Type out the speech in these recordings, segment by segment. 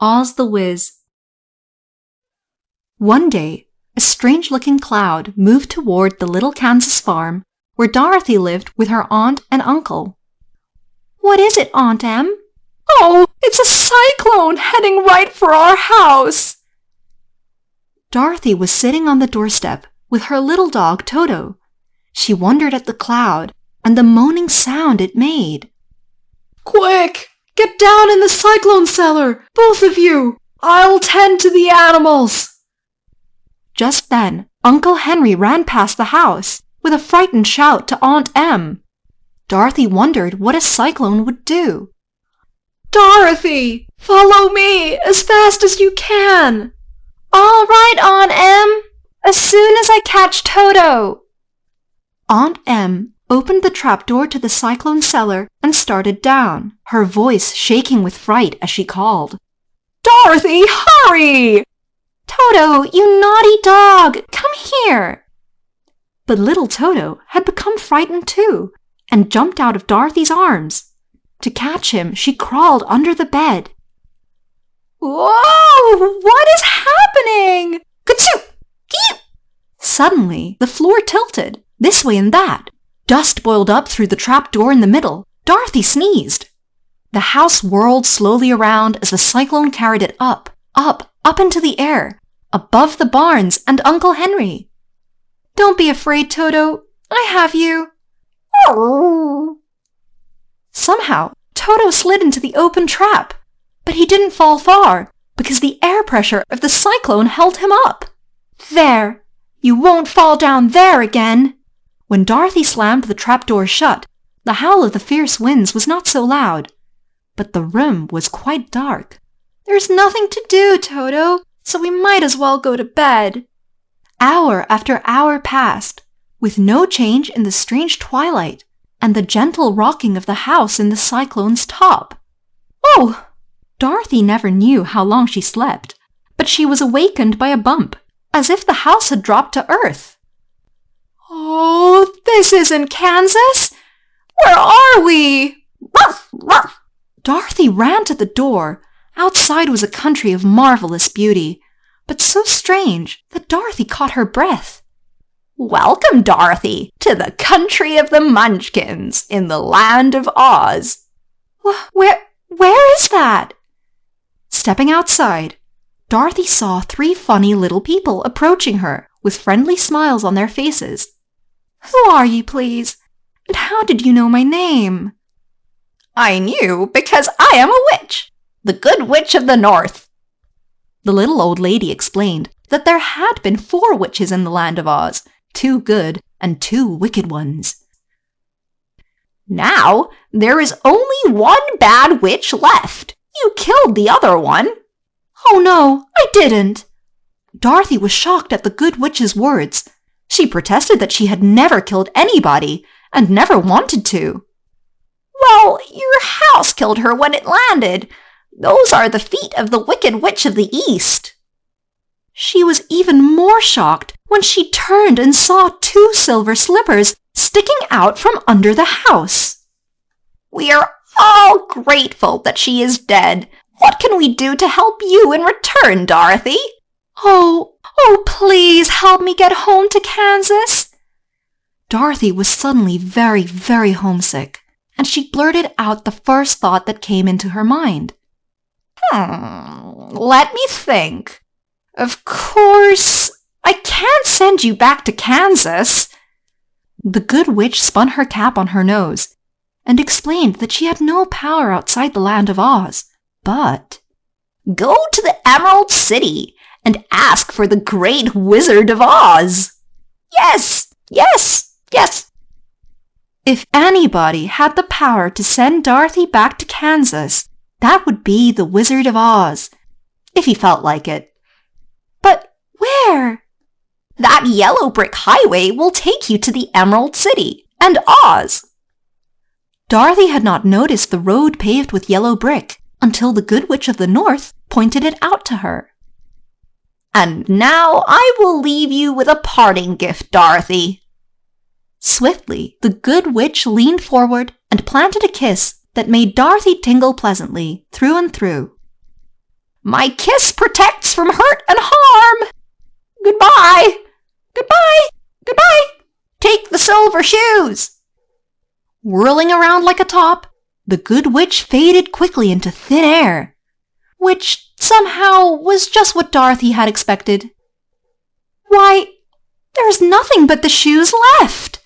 Oz the Wiz. One day, a strange-looking cloud moved toward the little Kansas farm where Dorothy lived with her aunt and uncle. "What is it, Aunt Em?" "Oh, it's a cyclone heading right for our house." Dorothy was sitting on the doorstep with her little dog Toto. She wondered at the cloud and the moaning sound it made. "Quick! Get down in the cyclone cellar, both of you! I'll tend to the animals." Just then, Uncle Henry ran past the house with a frightened shout to Aunt Em. Dorothy wondered what a cyclone would do. "Dorothy, follow me as fast as you can." "All right, Aunt Em, as soon as I catch Toto." Aunt Em opened the trapdoor to the cyclone cellar and started down, her voice shaking with fright as she called, "Dorothy, hurry!" "Toto, you naughty dog, come here." But little Toto had become frightened too and jumped out of Dorothy's arms. To catch him, she crawled under the bed. "Whoa! What is happening?" Ka-choo! Gee! Suddenly, the floor tilted, this way and that. Dust boiled up through the trap door in the middle. Dorothy sneezed. The house whirled slowly around as the cyclone carried it up into the air, above the barns and Uncle Henry. "Don't be afraid, Toto. I have you." Somehow, Toto slid into the open trap, but he didn't fall far because the air pressure of the cyclone held him up. "There! You won't fall down there again." When Dorothy slammed the trapdoor shut, the howl of the fierce winds was not so loud, but the room was quite dark. "There's nothing to do, Toto, so we might as well go to bed." Hour after hour passed, with no change in the strange twilight and the gentle rocking of the house in the cyclone's top. Oh! Dorothy never knew how long she slept, but she was awakened by a bump, as if the house had dropped to earth. "Oh, this isn't Kansas! Where are we?" Ruff, ruff. Dorothy ran to the door. Outside was a country of marvelous beauty, but so strange that Dorothy caught her breath. "Welcome, Dorothy, to the country of the Munchkins in the land of Oz." Where is that?" Stepping outside, Dorothy saw 3 funny little people approaching her with friendly smiles on their faces. "Who are you, please? And how did you know my name?" "I knew because I am a witch, the good witch of the north." The little old lady explained that there had been 4 witches in the land of Oz, 2 good and 2 wicked ones. "Now there is only 1 bad witch left. You killed the other one." "Oh no, I didn't." Dorothy was shocked at the good witch's words. She protested that she had never killed anybody and never wanted to. "Well, your house killed her when it landed. Those are the feet of the wicked witch of the east." She was even more shocked when she turned and saw 2 silver slippers sticking out from under the house. "We are all grateful that she is dead. What can we do to help you in return, Dorothy?" Oh, please help me get home to Kansas." Dorothy was suddenly very, very homesick, and she blurted out the first thought that came into her mind. Let me think. Of course, I can't send you back to Kansas." The good witch spun her cap on her nose and explained that she had no power outside the land of Oz, but "Go to the Emerald City and ask for the Great Wizard of Oz." Yes, yes, yes. If anybody had the power to send Dorothy back to Kansas, that would be the Wizard of Oz, if he felt like it. But where? "That yellow brick highway will take you to the Emerald City and Oz." Dorothy had not noticed the road paved with yellow brick until the Good Witch of the North pointed it out to her. "And now I will leave you with a parting gift, Dorothy." Swiftly, the Good Witch leaned forward and planted a kiss that made Dorothy tingle pleasantly through and through. My kiss protects from hurt and harm. Goodbye. Goodbye. Goodbye. Take the silver shoes. Whirling around like a top, the good witch faded quickly into thin air, which somehow was just what Dorothy had expected. Why, there's nothing but the shoes left!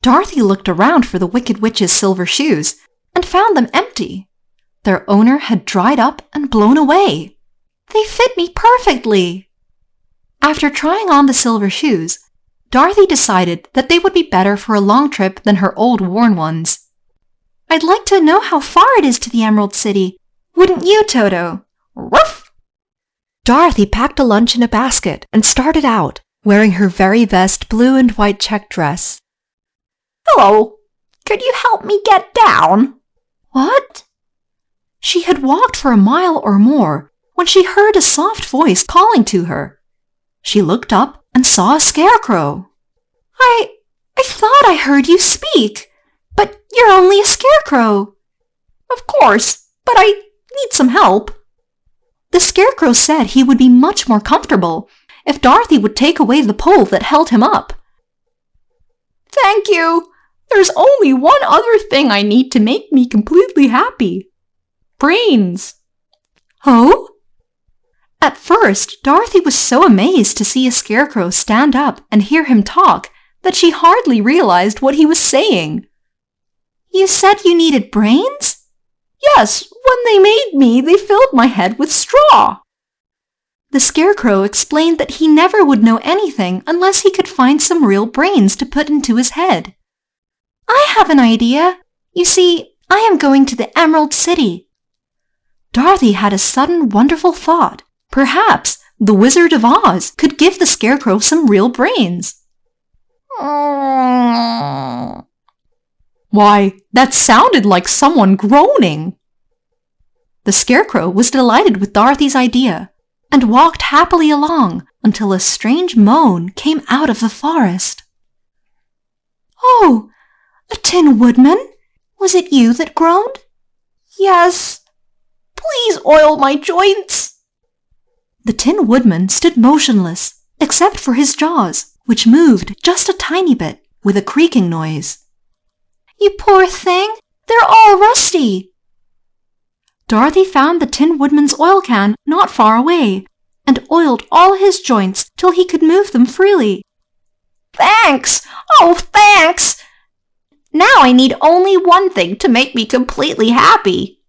Dorothy looked around for the Wicked Witch's silver shoes and found them empty. Their owner had dried up and blown away. They fit me perfectly. After trying on the silver shoes, Dorothy decided that they would be better for a long trip than her old worn ones. I'd like to know how far it is to the Emerald City. Wouldn't you, Toto? Ruff! Dorothy packed a lunch in a basket and started out, wearing her very best blue and white check dress. Hello, could you help me get down? What? She had walked for a mile or more when she heard a soft voice calling to her. She looked up and saw a scarecrow. I thought I heard you speak, but you're only a scarecrow. Of course, but I need some help. The scarecrow said he would be much more comfortable if Dorothy would take away the pole that held him up. Thank you. There's only one other thing I need to make me completely happy. Brains. Oh? At first, Dorothy was so amazed to see a scarecrow stand up and hear him talk that she hardly realized what he was saying. You said you needed brains? Yes, when they made me, they filled my head with straw. The scarecrow explained that he never would know anything unless he could find some real brains to put into his head. I have an idea. You see, I am going to the Emerald City. Dorothy had a sudden wonderful thought. Perhaps the Wizard of Oz could give the scarecrow some real brains. Why, that sounded like someone groaning. The scarecrow was delighted with Dorothy's idea and walked happily along until a strange moan came out of the forest. Oh, a Tin Woodman? Was it you that groaned? Yes. Please oil my joints. The Tin Woodman stood motionless, except for his jaws, which moved just a tiny bit with a creaking noise. You poor thing, they're all rusty. Dorothy found the Tin Woodman's oil can not far away and oiled all his joints till he could move them freely. Thanks! Oh, thanks! Now I need only one thing to make me completely happy.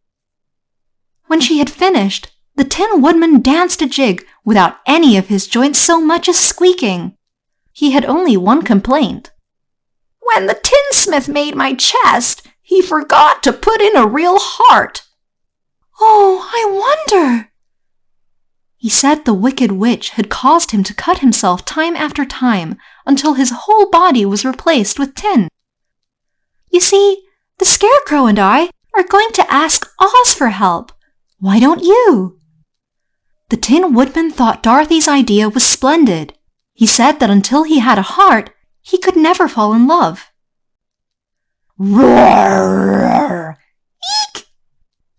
When she had finished, the Tin Woodman danced a jig without any of his joints so much as squeaking. He had only one complaint. When the tinsmith made my chest, he forgot to put in a real heart. Oh, I wonder. He said the Wicked Witch had caused him to cut himself time after time until his whole body was replaced with tin. You see, the Scarecrow and I are going to ask Oz for help. Why don't you? The Tin Woodman thought Dorothy's idea was splendid. He said that until he had a heart, he could never fall in love. Roar! Eek!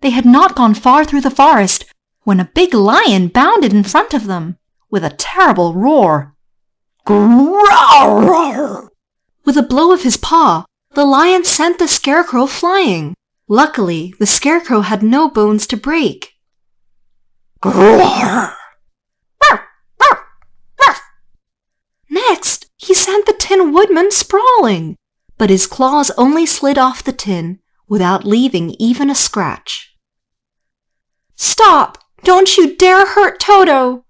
They had not gone far through the forest when a big lion bounded in front of them with a terrible roar. Growl! With a blow of his paw, the lion sent the Scarecrow flying. Luckily, the Scarecrow had no bones to break. Roar! Next, he sent the Tin Woodman sprawling, but his claws only slid off the tin without leaving even a scratch. Stop! Don't you dare hurt Toto!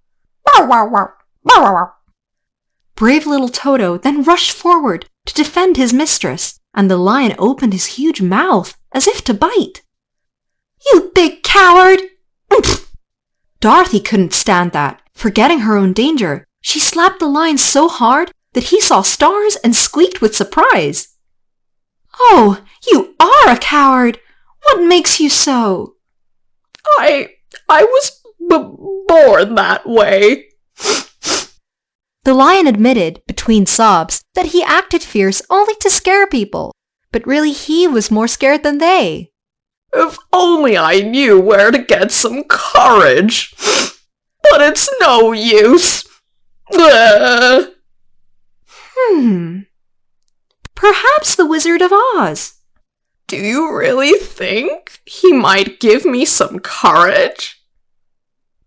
Brave little Toto then rushed forward to defend his mistress, and the lion opened his huge mouth as if to bite. You big coward! Dorothy couldn't stand that. Forgetting her own danger, she slapped the lion so hard that he saw stars and squeaked with surprise. Oh, you are a coward! What makes you so? I was born that way. The lion admitted, between sobs, that he acted fierce only to scare people, but really he was more scared than they. If only I knew where to get some courage. But it's no use. Perhaps the Wizard of Oz. Do you really think he might give me some courage?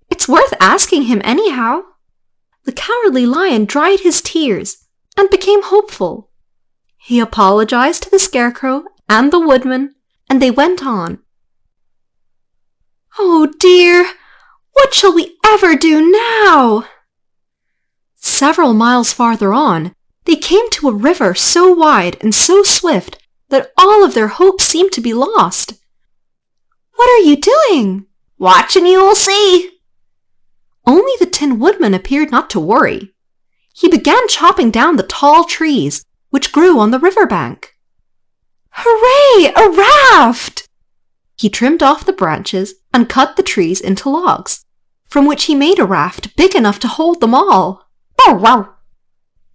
It's worth asking him anyhow. The Cowardly Lion dried his tears and became hopeful. He apologized to the Scarecrow and the Woodman, and they went on. Oh dear, what shall we ever do now? Several miles farther on, they came to a river so wide and so swift that all of their hopes seemed to be lost. What are you doing? Watch and you will see. Only the Tin Woodman appeared not to worry. He began chopping down the tall trees which grew on the riverbank. Hooray, a raft! He trimmed off the branches and cut the trees into logs, from which he made a raft big enough to hold them all. Oh, wow.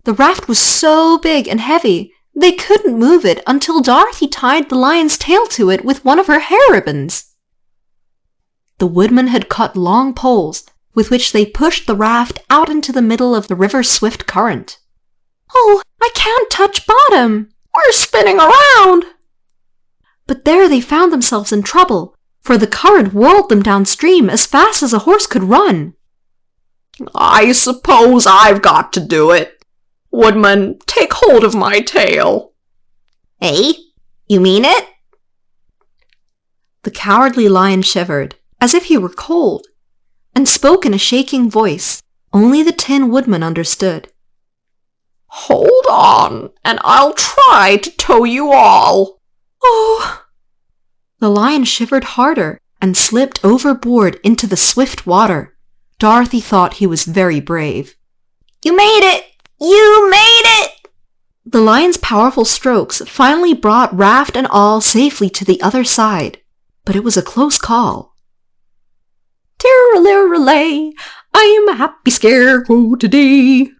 The raft was so big and heavy, they couldn't move it until Dorothy tied the lion's tail to it with one of her hair ribbons. The Woodman had cut long poles with which they pushed the raft out into the middle of the river's swift current. Oh, I can't touch bottom! We're spinning around! But there they found themselves in trouble, for the current whirled them downstream as fast as a horse could run. I suppose I've got to do it. Woodman, take hold of my tail. Eh? You mean it? The Cowardly Lion shivered, as if he were cold, and spoke in a shaking voice. Only the Tin Woodman understood. Hold on, and I'll try to tow you all. Oh! The lion shivered harder and slipped overboard into the swift water. Dorothy thought he was very brave. You made it! You made it! The lion's powerful strokes finally brought raft and all safely to the other side, but it was a close call. Tirralirralay, I am a happy scarecrow today.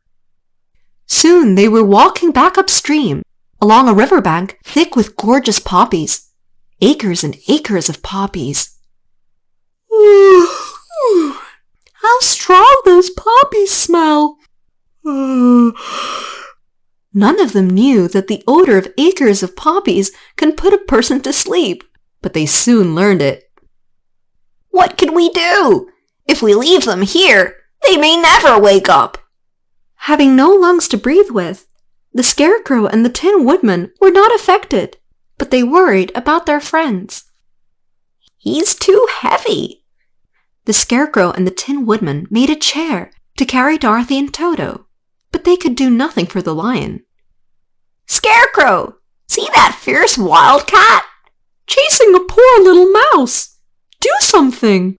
Soon they were walking back upstream, along a riverbank thick with gorgeous poppies. Acres and acres of poppies. How strong those poppies smell! None of them knew that the odor of acres of poppies can put a person to sleep, but they soon learned it. What can we do? If we leave them here, they may never wake up. Having no lungs to breathe with, the Scarecrow and the Tin Woodman were not affected, but they worried about their friends. He's too heavy. The Scarecrow and the Tin Woodman made a chair to carry Dorothy and Toto, but they could do nothing for the lion. Scarecrow, see that fierce wildcat? Chasing a poor little mouse. Do something!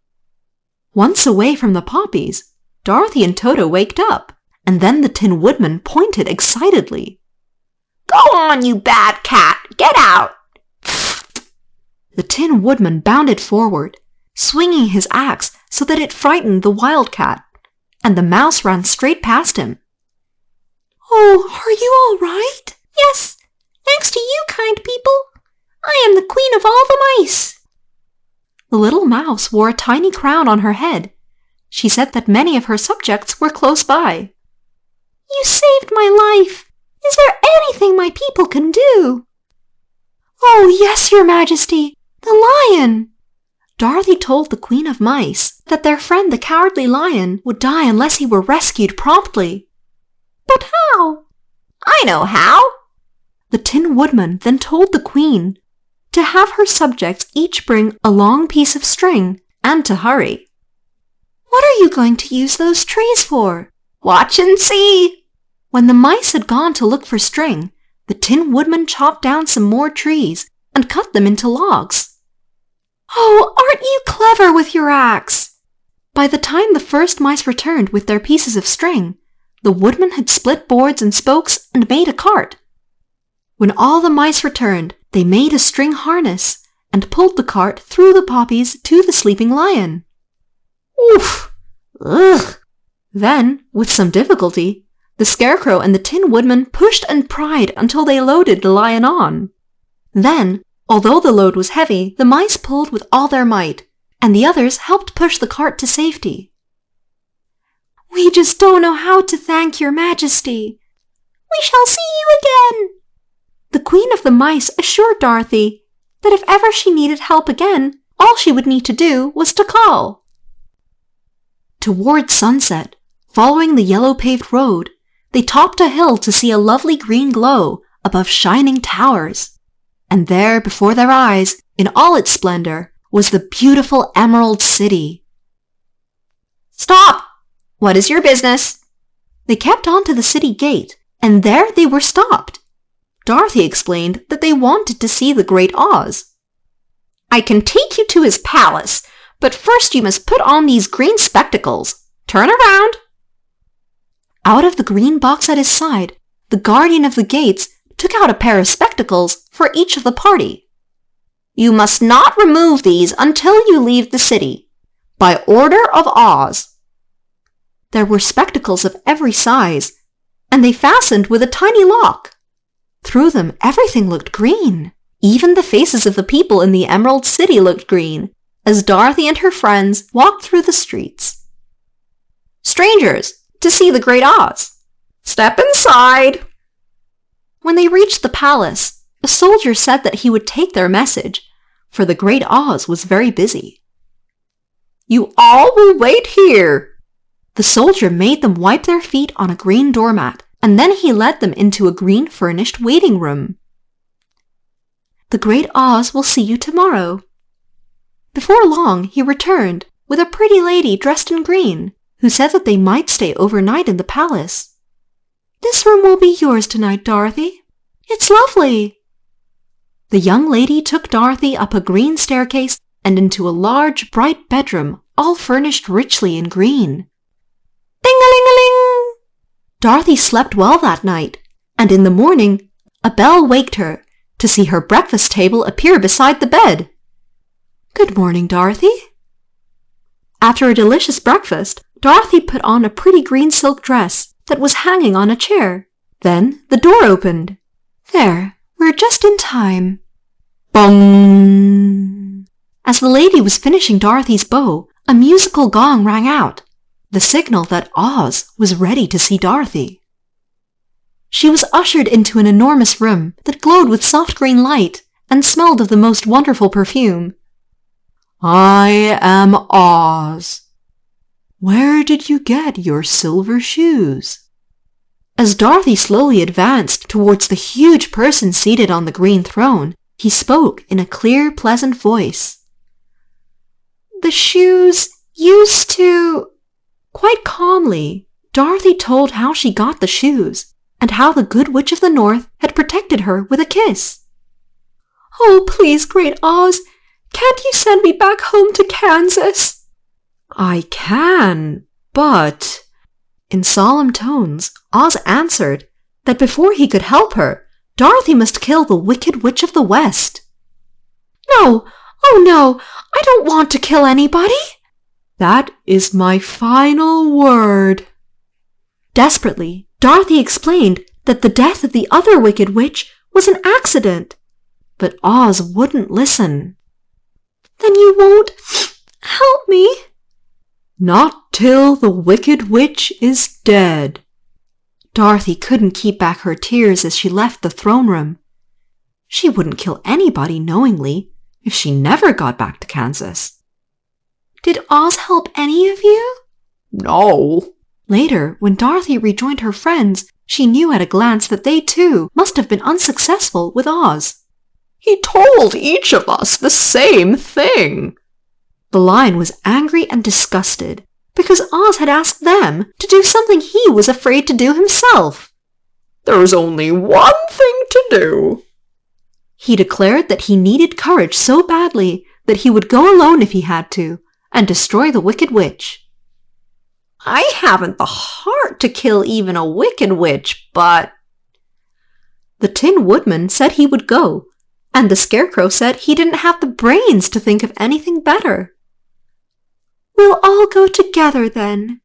Once away from the poppies, Dorothy and Toto waked up, and then the Tin Woodman pointed excitedly. Go on, you bad cat! Get out! The Tin Woodman bounded forward, swinging his axe so that it frightened the wildcat, and the mouse ran straight past him. Oh, are you all right? Yes, thanks to you, kind people. I am the queen of all the mice. The little mouse wore a tiny crown on her head. She said that many of her subjects were close by. You saved my life. Is there anything my people can do? Oh, yes, Your Majesty, the lion. Dorothy told the Queen of Mice that their friend the Cowardly Lion would die unless he were rescued promptly. But how? I know how. The Tin Woodman then told the Queen to have her subjects each bring a long piece of string and to hurry. What are you going to use those trees for? Watch and see. When the mice had gone to look for string, the Tin Woodman chopped down some more trees and cut them into logs. Oh, aren't you clever with your axe? By the time the first mice returned with their pieces of string, the Woodman had split boards and spokes and made a cart. When all the mice returned, they made a string harness and pulled the cart through the poppies to the sleeping lion. Oof! Ugh! Then, with some difficulty, the Scarecrow and the Tin Woodman pushed and pried until they loaded the lion on. Then, Although the load was heavy, the mice pulled with all their might, and the others helped push the cart to safety. "We just don't know how to thank your majesty." "We shall see you again." The Queen of the Mice assured Dorothy that if ever she needed help again, all she would need to do was to call. Toward sunset, following the yellow-paved road, they topped a hill to see a lovely green glow above shining towers. And there, before their eyes, in all its splendor, was the beautiful Emerald City. "Stop! What is your business?" They kept on to the city gate, and there they were stopped. Dorothy explained that they wanted to see the Great Oz. "I can take you to his palace, but first you must put on these green spectacles. Turn around." Out of the green box at his side, the guardian of the gates took out a pair of spectacles for each of the party. "You must not remove these until you leave the city, by order of Oz." There were spectacles of every size, and they fastened with a tiny lock. Through them, everything looked green. Even the faces of the people in the Emerald City looked green, as Dorothy and her friends walked through the streets. "Strangers, to see the Great Oz. Step inside." When they reached the palace, a soldier said that he would take their message, for the Great Oz was very busy. "You all will wait here." The soldier made them wipe their feet on a green doormat, and then he led them into a green furnished waiting room. "The Great Oz will see you tomorrow." Before long, he returned with a pretty lady dressed in green, who said that they might stay overnight in the palace. "This room will be yours tonight, Dorothy. It's lovely." The young lady took Dorothy up a green staircase and into a large, bright bedroom, all furnished richly in green. Ding-a-ling-a-ling! Dorothy slept well that night, and in the morning, a bell waked her to see her breakfast table appear beside the bed. "Good morning, Dorothy." After a delicious breakfast, Dorothy put on a pretty green silk dress that was hanging on a chair. Then the door opened. "There, we're just in time." Bong! As the lady was finishing Dorothy's bow, a musical gong rang out, the signal that Oz was ready to see Dorothy. She was ushered into an enormous room that glowed with soft green light and smelled of the most wonderful perfume. "I am Oz. Where did you get your silver shoes?" As Dorothy slowly advanced towards the huge person seated on the green throne, he spoke in a clear, pleasant voice. "The shoes used to—" Quite calmly, Dorothy told how she got the shoes, and how the Good Witch of the North had protected her with a kiss. "Oh, please, Great Oz, can't you send me back home to Kansas?" "I can, but—" In solemn tones, Oz answered that before he could help her, Dorothy must kill the Wicked Witch of the West. "No, oh no, I don't want to kill anybody." "That is my final word." Desperately, Dorothy explained that the death of the other Wicked Witch was an accident, but Oz wouldn't listen. "Then you won't help me?" "Not till the Wicked Witch is dead." Dorothy couldn't keep back her tears as she left the throne room. She wouldn't kill anybody knowingly if she never got back to Kansas. "Did Oz help any of you?" "No." Later, when Dorothy rejoined her friends, she knew at a glance that they too must have been unsuccessful with Oz. "He told each of us the same thing." The lion was angry and disgusted because Oz had asked them to do something he was afraid to do himself. "There's only one thing to do." He declared that he needed courage so badly that he would go alone if he had to, and destroy the Wicked Witch. "I haven't the heart to kill even a Wicked Witch, but—" The Tin Woodman said he would go, and the Scarecrow said he didn't have the brains to think of anything better. "We'll all go together then."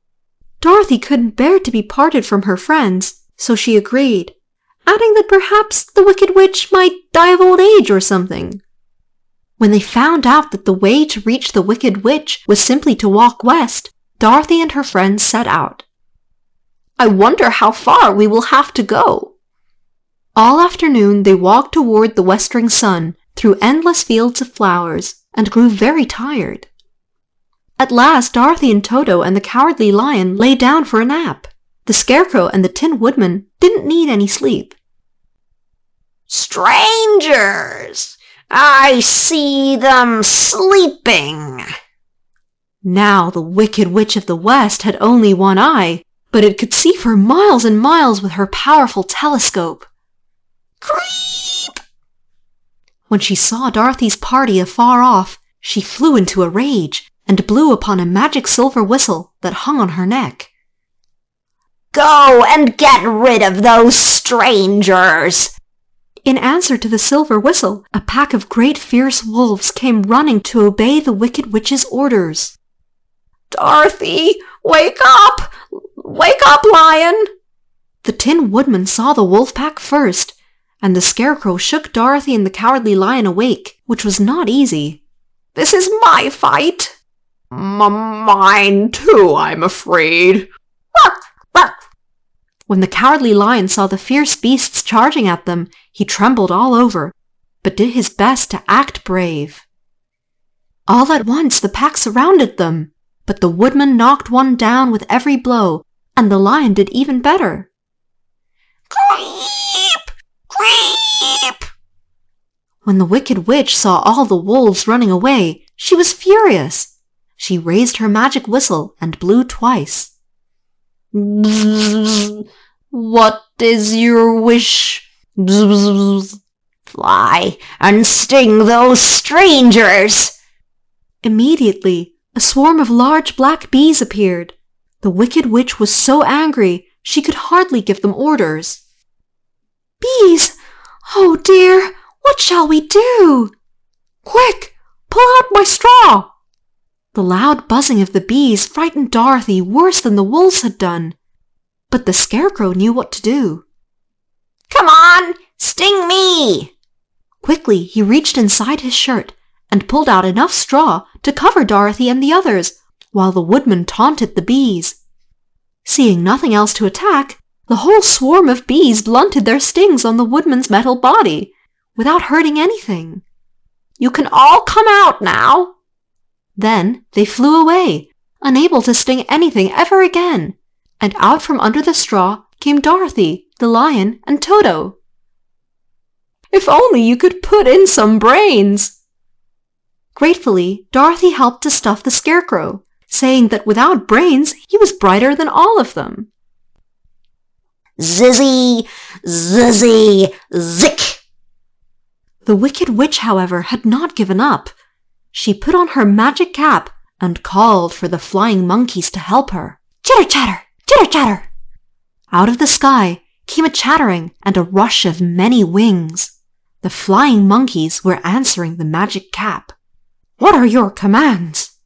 Dorothy couldn't bear to be parted from her friends, so she agreed, adding that perhaps the Wicked Witch might die of old age or something, When they found out that the way to reach the Wicked Witch was simply to walk west, Dorothy and her friends set out. I wonder how far we will have to go. All afternoon they walked toward the westering sun through endless fields of flowers and grew very tired. At last Dorothy and Toto and the Cowardly Lion lay down for a nap. The Scarecrow and the Tin Woodman didn't need any sleep. Strangers! I see them sleeping. Now the Wicked Witch of the West had only one eye, but it could see for miles and miles with her powerful telescope. Creep! When she saw Dorothy's party afar off, she flew into a rage and blew upon a magic silver whistle that hung on her neck. Go and get rid of those strangers! In answer to the silver whistle, a pack of great fierce wolves came running to obey the Wicked Witch's orders. Dorothy, wake up! Wake up, Lion! The Tin Woodman saw the wolf pack first, and the Scarecrow shook Dorothy and the Cowardly Lion awake, which was not easy. This is my fight. Mine too, I'm afraid. When the Cowardly Lion saw the fierce beasts charging at them, he trembled all over, but did his best to act brave. All at once the pack surrounded them, but the Woodman knocked one down with every blow, and the Lion did even better. Creep! Creep! When the Wicked Witch saw all the wolves running away, she was furious. She raised her magic whistle and blew twice. Bzz, what is your wish? Bzz. Fly and sting those strangers! Immediately, a swarm of large black bees appeared. The Wicked Witch was so angry she could hardly give them orders. Bees! Oh dear, what shall we do? Quick, pull out my straw! The loud buzzing of the bees frightened Dorothy worse than the wolves had done. But the Scarecrow knew what to do. Come on, sting me! Quickly, he reached inside his shirt and pulled out enough straw to cover Dorothy and the others, while the Woodman taunted the bees. Seeing nothing else to attack, the whole swarm of bees blunted their stings on the Woodman's metal body, without hurting anything. You can all come out now. Then they flew away, unable to sting anything ever again, and out from under the straw came Dorothy, the Lion, and Toto. If only you could put in some brains! Gratefully, Dorothy helped to stuff the Scarecrow, saying that without brains he was brighter than all of them. Zizzy, zizzy, zick! The Wicked Witch, however, had not given up. She put on her magic cap and called for the flying monkeys to help her. Chitter-chatter! Chitter-chatter! Out of the sky came a chattering and a rush of many wings. The flying monkeys were answering the magic cap. What are your commands?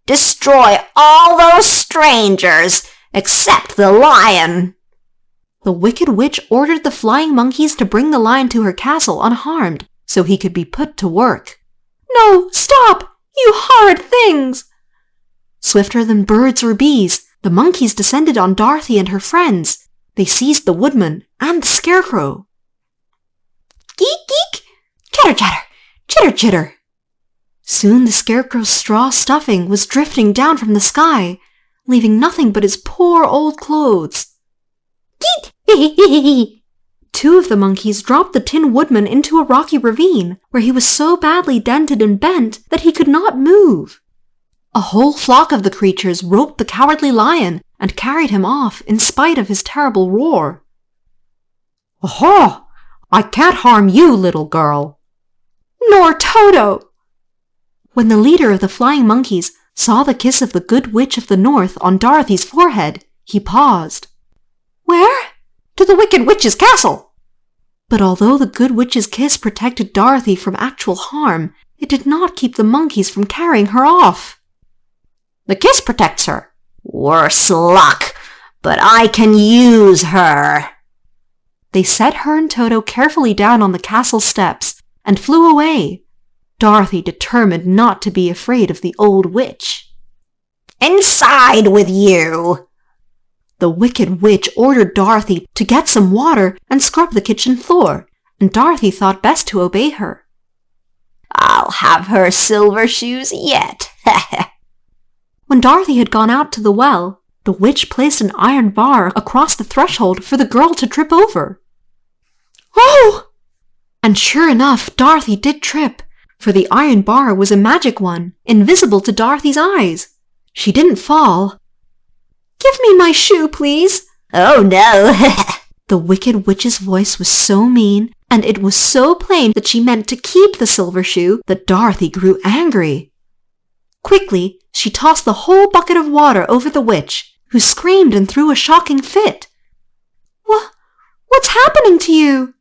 Destroy all those strangers, except the Lion! The Wicked Witch ordered the flying monkeys to bring the Lion to her castle unharmed, so he could be put to work. No, stop! You horrid things! Swifter than birds or bees, the monkeys descended on Dorothy and her friends. They seized the Woodman and the Scarecrow. Geek, geek! Chitter-chatter! Chitter-chitter! Soon the Scarecrow's straw stuffing was drifting down from the sky, leaving nothing but his poor old clothes. Geek! Two of the monkeys dropped the Tin Woodman into a rocky ravine, where he was so badly dented and bent that he could not move. A whole flock of the creatures roped the Cowardly Lion and carried him off in spite of his terrible roar. Aha! I can't harm you, little girl. Nor Toto! When the leader of the flying monkeys saw the kiss of the Good Witch of the North on Dorothy's forehead, he paused. Where? To the Wicked Witch's castle! But although the Good Witch's kiss protected Dorothy from actual harm, it did not keep the monkeys from carrying her off. The kiss protects her. Worse luck, but I can use her. They set her and Toto carefully down on the castle steps and flew away. Dorothy determined not to be afraid of the old witch. "Inside with you!" The wicked witch ordered Dorothy to get some water and scrub the kitchen floor, and Dorothy thought best to obey her. "I'll have her silver shoes yet." When Dorothy had gone out to the well, the witch placed an iron bar across the threshold for the girl to trip over. Oh! And sure enough, Dorothy did trip, for the iron bar was a magic one, invisible to Dorothy's eyes. She didn't fall. "Give me my shoe, please." "Oh no." The wicked witch's voice was so mean, and it was so plain that she meant to keep the silver shoe, that Dorothy grew angry. Quickly, she tossed the whole bucket of water over the witch, who screamed and threw a shocking fit. What's happening to you?"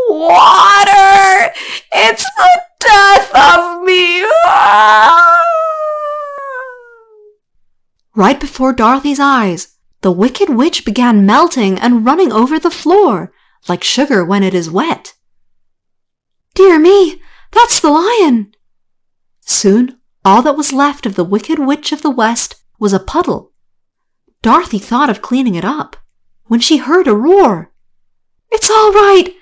"Water! It's the death of me!" Right before Dorothy's eyes, the wicked witch began melting and running over the floor, like sugar when it is wet. "Dear me, that's the lion!" Soon, all that was left of the Wicked Witch of the West was a puddle. Dorothy thought of cleaning it up, when she heard a roar. "It's all right!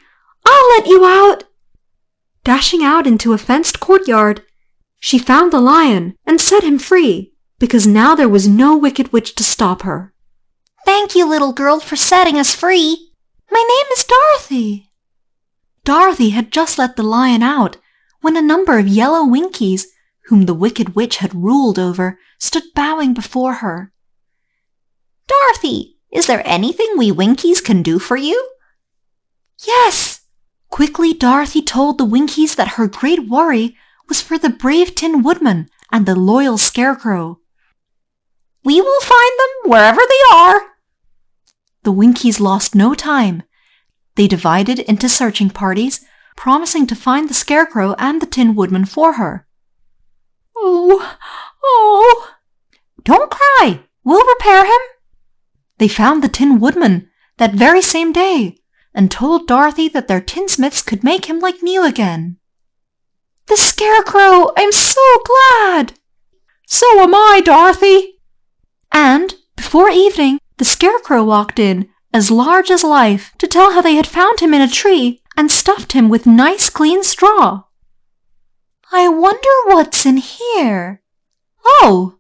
I'll let you out!" Dashing out into a fenced courtyard, she found the lion and set him free, because now there was no wicked witch to stop her. "Thank you, little girl, for setting us free. My name is Dorothy." Dorothy had just let the lion out when a number of yellow Winkies, whom the wicked witch had ruled over, stood bowing before her. "Dorothy, is there anything we Winkies can do for you?" "Yes." Quickly Dorothy told the Winkies that her great worry was for the brave Tin Woodman and the loyal Scarecrow. "We will find them wherever they are." The Winkies lost no time. They divided into searching parties, promising to find the Scarecrow and the Tin Woodman for her. Oh! "Don't cry! We'll repair him." They found the Tin Woodman that very same day and told Dorothy that their tinsmiths could make him like new again. "The Scarecrow! I'm so glad!" "So am I, Dorothy!" And, before evening, the Scarecrow walked in, as large as life, to tell how they had found him in a tree and stuffed him with nice clean straw. "I wonder what's in here." Oh,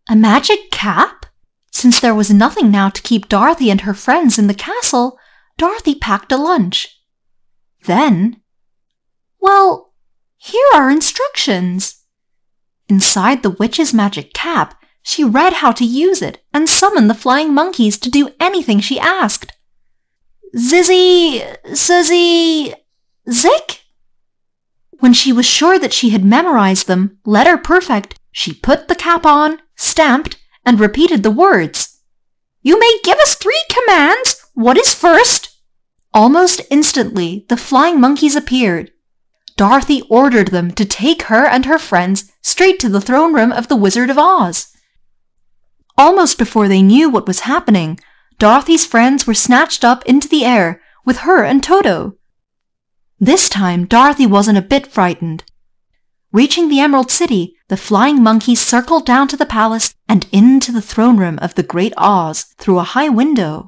a magic cap? Since there was nothing now to keep Dorothy and her friends in the castle, Dorothy packed a lunch. Then, well, here are instructions. Inside the witch's magic cap, she read how to use it and summon the flying monkeys to do anything she asked. Zizzy, Zizzy, Zick? When she was sure that she had memorized them, letter perfect, she put the cap on, stamped, and repeated the words. "You may give us 3 commands. What is first?" Almost instantly, the flying monkeys appeared. Dorothy ordered them to take her and her friends straight to the throne room of the Wizard of Oz. Almost before they knew what was happening, Dorothy's friends were snatched up into the air with her and Toto. This time, Dorothy wasn't a bit frightened. Reaching the Emerald City, the flying monkeys circled down to the palace and into the throne room of the Great Oz through a high window.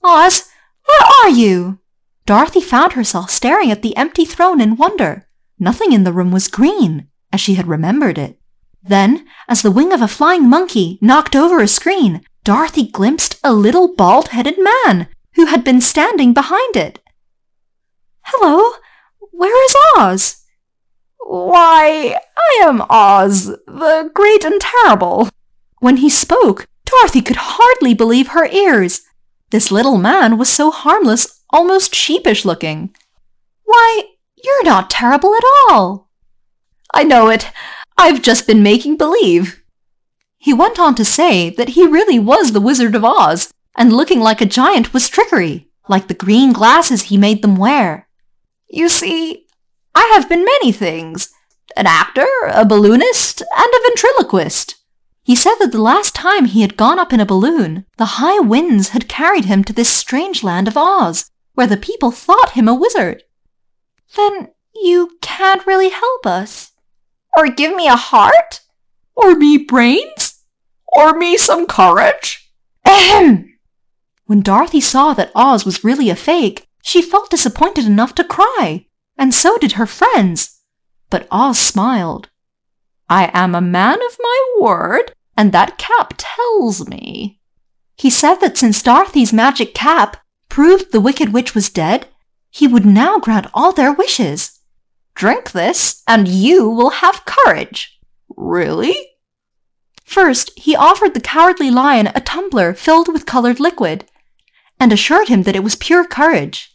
"Oz, where are you?" Dorothy found herself staring at the empty throne in wonder. Nothing in the room was green, as she had remembered it. Then, as the wing of a flying monkey knocked over a screen, Dorothy glimpsed a little bald-headed man who had been standing behind it. "Hello, where is Oz?" "Why, I am Oz, the great and terrible." When he spoke, Dorothy could hardly believe her ears. This little man was so harmless, almost sheepish-looking. "Why, you're not terrible at all." "I know it. I've just been making believe." He went on to say that he really was the Wizard of Oz, and looking like a giant was trickery, like the green glasses he made them wear. "You see, I have been many things. An actor, a balloonist, and a ventriloquist." He said that the last time he had gone up in a balloon, the high winds had carried him to this strange land of Oz, where the people thought him a wizard. "Then You can't really help us. Or give me a heart? Or me brains? Or me some courage? Ahem! When Dorothy saw that Oz was really a fake, she felt disappointed enough to cry, and so did her friends. But Oz smiled. I am a man of my word, and that cap tells me. He said that since Dorothy's magic cap proved the Wicked Witch was dead, he would now grant all their wishes. Drink this, and you will have courage. Really? First, he offered the Cowardly Lion a tumbler filled with colored liquid, and assured him that it was pure courage.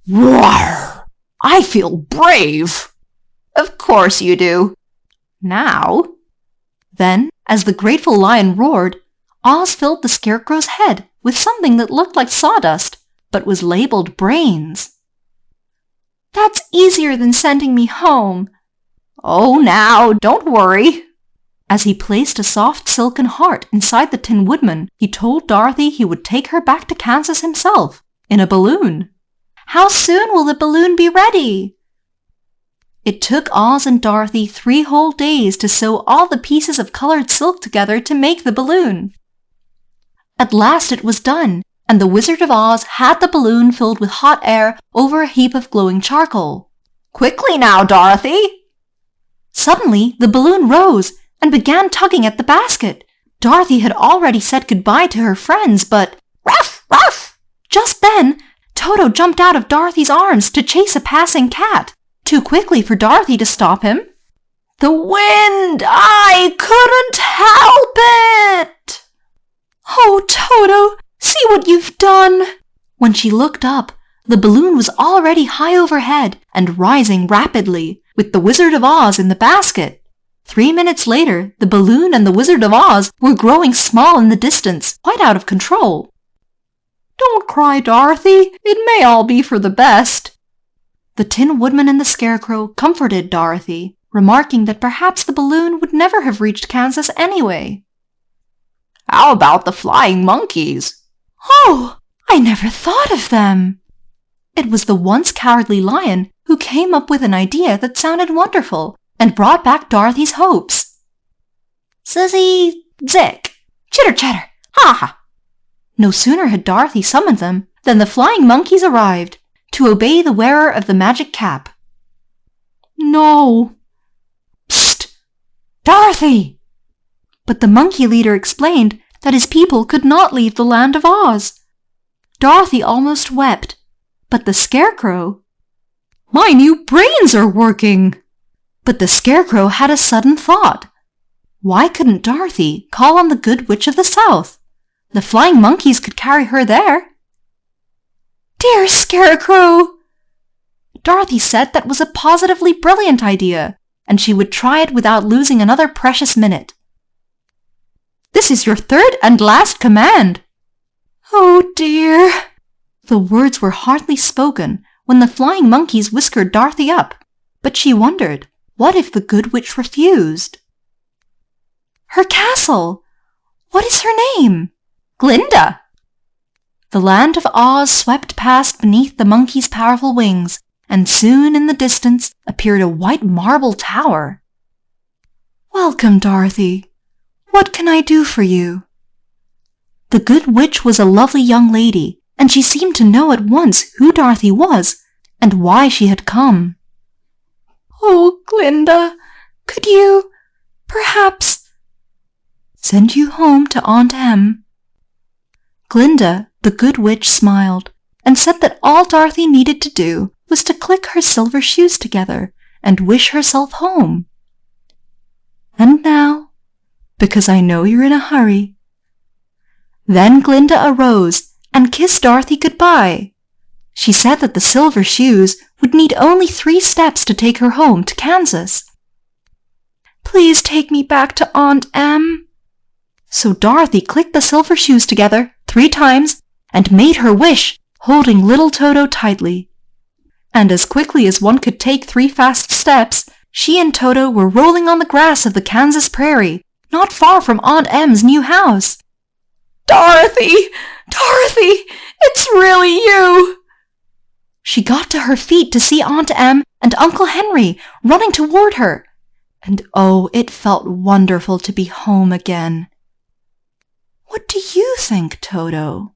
Roar! I feel brave. Of course you do. Now. Then, as the grateful lion roared, Oz filled the Scarecrow's head with something that looked like sawdust, but was labeled brains. That's easier than sending me home. Oh, now, don't worry. As he placed a soft silken heart inside the Tin Woodman, he told Dorothy he would take her back to Kansas himself, in a balloon. How soon will the balloon be ready? It took Oz and Dorothy 3 whole days to sew all the pieces of colored silk together to make the balloon. At last it was done, and the Wizard of Oz had the balloon filled with hot air over a heap of glowing charcoal. Quickly now, Dorothy! Suddenly, the balloon rose and began tugging at the basket. Dorothy had already said goodbye to her friends, but ruff, ruff! Just then, Toto jumped out of Dorothy's arms to chase a passing cat, too quickly for Dorothy to stop him. The wind! I couldn't help it! Oh, Toto, see what you've done! When she looked up, the balloon was already high overhead and rising rapidly, with the Wizard of Oz in the basket. 3 minutes later, the balloon and the Wizard of Oz were growing small in the distance, quite out of control. Don't cry, Dorothy. It may all be for the best. The Tin Woodman and the Scarecrow comforted Dorothy, remarking that perhaps the balloon would never have reached Kansas anyway. How about the flying monkeys? Oh, I never thought of them. It was the once cowardly lion who came up with an idea that sounded wonderful and brought back Dorothy's hopes. Zizzy, zick, chitter chatter, ha ha. No sooner had Dorothy summoned them than the flying monkeys arrived to obey the wearer of the magic cap. No. Psst! Dorothy! But the monkey leader explained that his people could not leave the land of Oz. Dorothy almost wept, but the Scarecrow... My new brains are working! But the Scarecrow had a sudden thought. Why couldn't Dorothy call on the Good Witch of the South? The flying monkeys could carry her there. Dear Scarecrow! Dorothy said that was a positively brilliant idea, and she would try it without losing another precious minute. This is your 3rd and last command. Oh dear! The words were hardly spoken when the flying monkeys whiskered Dorothy up, but she wondered, what if the Good Witch refused? Her castle! What is her name? Glinda! The land of Oz swept past beneath the monkey's powerful wings, and soon in the distance appeared a white marble tower. Welcome, Dorothy. What can I do for you? The Good Witch was a lovely young lady, and she seemed to know at once who Dorothy was and why she had come. Oh, Glinda, could you, perhaps, send you home to Aunt Em? Glinda, the Good Witch, smiled and said that all Dorothy needed to do was to click her silver shoes together and wish herself home. And now, because I know you're in a hurry. Then Glinda arose and kissed Dorothy goodbye. She said that the silver shoes would need only 3 steps to take her home to Kansas. Please take me back to Aunt Em. So Dorothy clicked the silver shoes together 3 times and made her wish, holding little Toto tightly. And as quickly as one could take 3 fast steps, she and Toto were rolling on the grass of the Kansas prairie, not far from Aunt Em's new house. Dorothy! Dorothy! It's really you! She got to her feet to see Aunt Em and Uncle Henry running toward her. And oh, it felt wonderful to be home again. What do you think, Toto?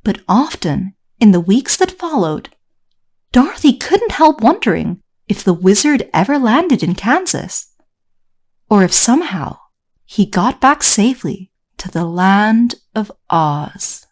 But often, in the weeks that followed, Dorothy couldn't help wondering if the wizard ever landed in Kansas, or if somehow he got back safely to the land of Oz.